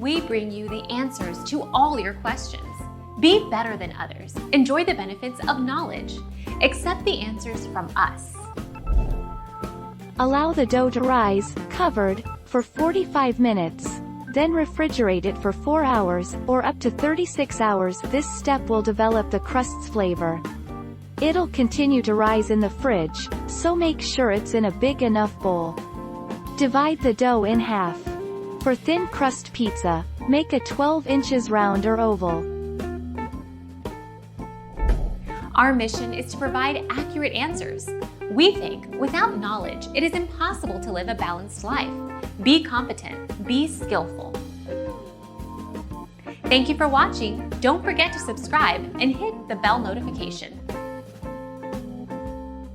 We bring you the answers to all your questions. Be better than others. Enjoy the benefits of knowledge. Accept the answers from us. Allow the dough to rise, covered, for 45 minutes. Then refrigerate it for 4 hours, or up to 36 hours. This step will develop the crust's flavor. It'll continue to rise in the fridge, so make sure it's in a big enough bowl. Divide the dough in half. For thin crust pizza, make a 12 inches round or oval. Our mission is to provide accurate answers. We think without knowledge, it is impossible to live a balanced life. Be competent, be skillful. Thank you for watching. Don't forget to subscribe and hit the bell notification.